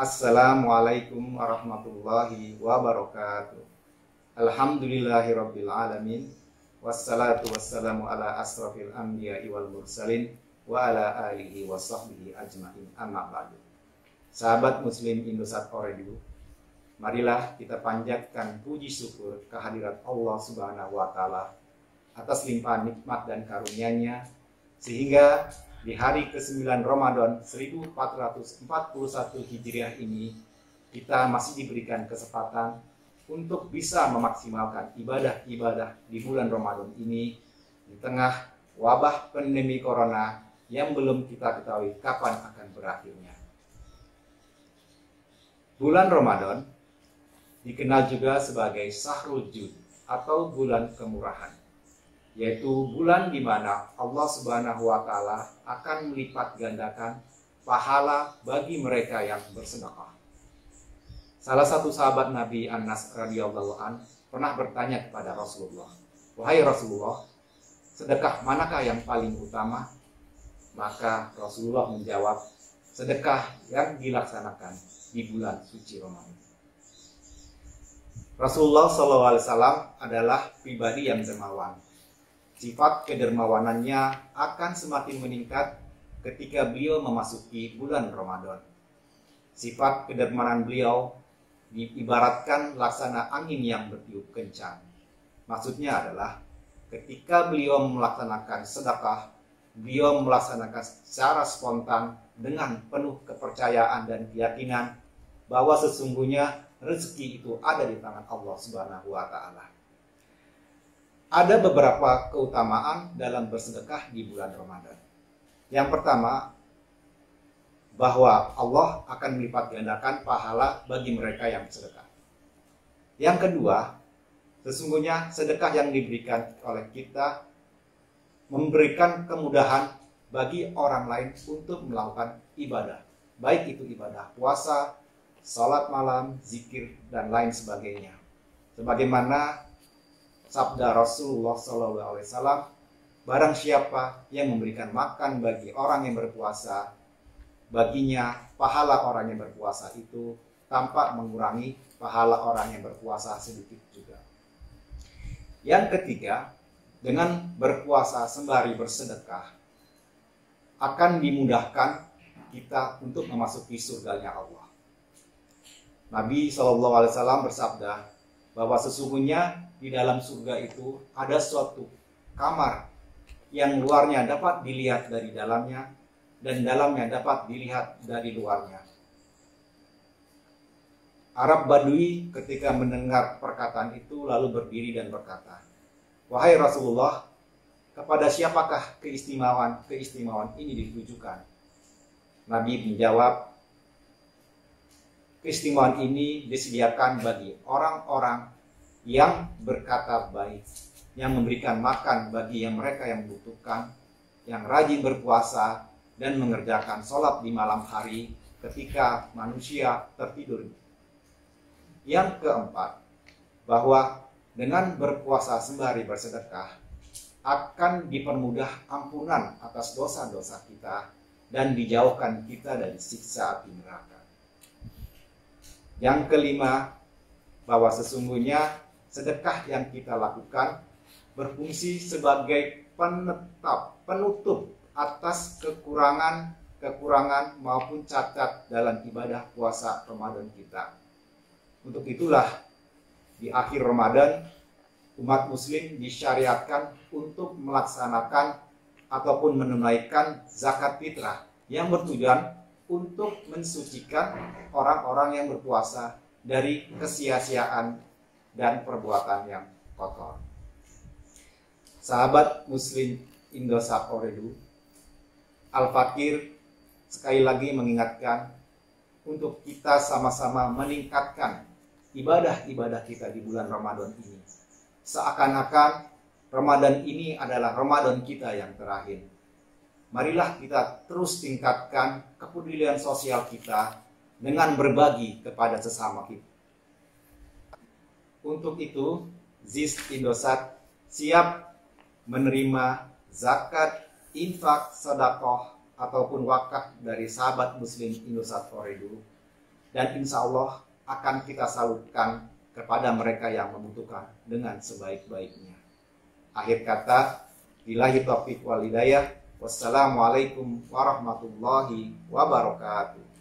Assalamualaikum warahmatullahi wabarakatuh. Alhamdulillahirabbil alamin. Wassalatu wassalamu ala asrafil anbiya'i wal mursalin wa ala alihi wa sahbihi ajma'in, amma ba'du. Sahabat muslim Indosat Oredu, marilah kita panjatkan puji syukur kehadirat Allah Subhanahu wa taala atas limpahan nikmat dan karunia-Nya, sehingga di hari ke-9 Ramadan 1441 Hijriah ini kita masih diberikan kesempatan untuk bisa memaksimalkan ibadah-ibadah di bulan Ramadan ini di tengah wabah pandemi corona yang belum kita ketahui kapan akan berakhirnya. Bulan Ramadan dikenal juga sebagai Syahrul Jud atau bulan kemurahan, yaitu bulan di mana Allah Subhanahu wa taala akan melipat gandakan pahala bagi mereka yang bersedekah. Salah satu sahabat Nabi, Anas radhiyallahu an, pernah bertanya kepada Rasulullah, "Wahai Rasulullah, sedekah manakah yang paling utama?" Maka Rasulullah menjawab, "Sedekah yang dilaksanakan di bulan suci Ramadan." Rasulullah SAW adalah pribadi yang dermawan. Sifat kedermawanannya akan semakin meningkat ketika beliau memasuki bulan Ramadan. Sifat kedermawanan beliau diibaratkan laksana angin yang bertiup kencang. Maksudnya adalah ketika beliau melaksanakan sedekah, beliau melaksanakan secara spontan dengan penuh kepercayaan dan keyakinan bahwa sesungguhnya rezeki itu ada di tangan Allah Subhanahu wa taala. Ada beberapa keutamaan dalam bersedekah di bulan Ramadan. Yang pertama, bahwa Allah akan melipat gandakan pahala bagi mereka yang bersedekah. Yang kedua, sesungguhnya sedekah yang diberikan oleh kita memberikan kemudahan bagi orang lain untuk melakukan ibadah. Baik itu ibadah puasa, salat malam, zikir, dan lain sebagainya. Sebagaimana sabda Rasulullah SAW, barang siapa yang memberikan makan bagi orang yang berpuasa, baginya pahala orang yang berpuasa itu tanpa mengurangi pahala orang yang berpuasa sedikit juga. Yang ketiga, dengan berpuasa sembari bersedekah akan dimudahkan kita untuk memasuki surganya Allah. Nabi SAW bersabda bahwa sesungguhnya di dalam surga itu ada suatu kamar yang luarnya dapat dilihat dari dalamnya dan dalamnya dapat dilihat dari luarnya. Arab Badui ketika mendengar perkataan itu lalu berdiri dan berkata, "Wahai Rasulullah, kepada siapakah keistimewaan ini ditujukan?" Nabi menjawab, "Keistimewaan ini disediakan bagi orang-orang yang berkata baik, yang memberikan makan bagi mereka yang membutuhkan, yang rajin berpuasa dan mengerjakan sholat di malam hari ketika manusia tertidur." Yang keempat, bahwa dengan berpuasa sembari bersedekah akan dipermudah ampunan atas dosa-dosa kita dan dijauhkan kita dari siksa api neraka. Yang kelima, bahwa sesungguhnya sedekah yang kita lakukan berfungsi sebagai penutup atas kekurangan maupun cacat dalam ibadah puasa Ramadan kita. Untuk itulah di akhir Ramadan umat muslim disyariatkan untuk melaksanakan ataupun menunaikan zakat fitrah yang bertujuan untuk mensucikan orang-orang yang berpuasa dari kesia-siaan dan perbuatan yang kotor. Sahabat muslim Indosat Oredu, Al-Fakir sekali lagi mengingatkan untuk kita sama-sama meningkatkan ibadah-ibadah kita di bulan Ramadan ini. Seakan-akan Ramadan ini adalah Ramadan kita yang terakhir. Marilah kita terus tingkatkan kepedulian sosial kita dengan berbagi kepada sesama kita. Untuk itu, ZIS Indosat siap menerima zakat, infak, sedekah ataupun wakaf dari sahabat muslim Indosat Oredu dan insya Allah akan kita salurkan kepada mereka yang membutuhkan dengan sebaik-baiknya. Akhir kata, billahi taufiq wal hidayah. Wassalamualaikum warahmatullahi wabarakatuh.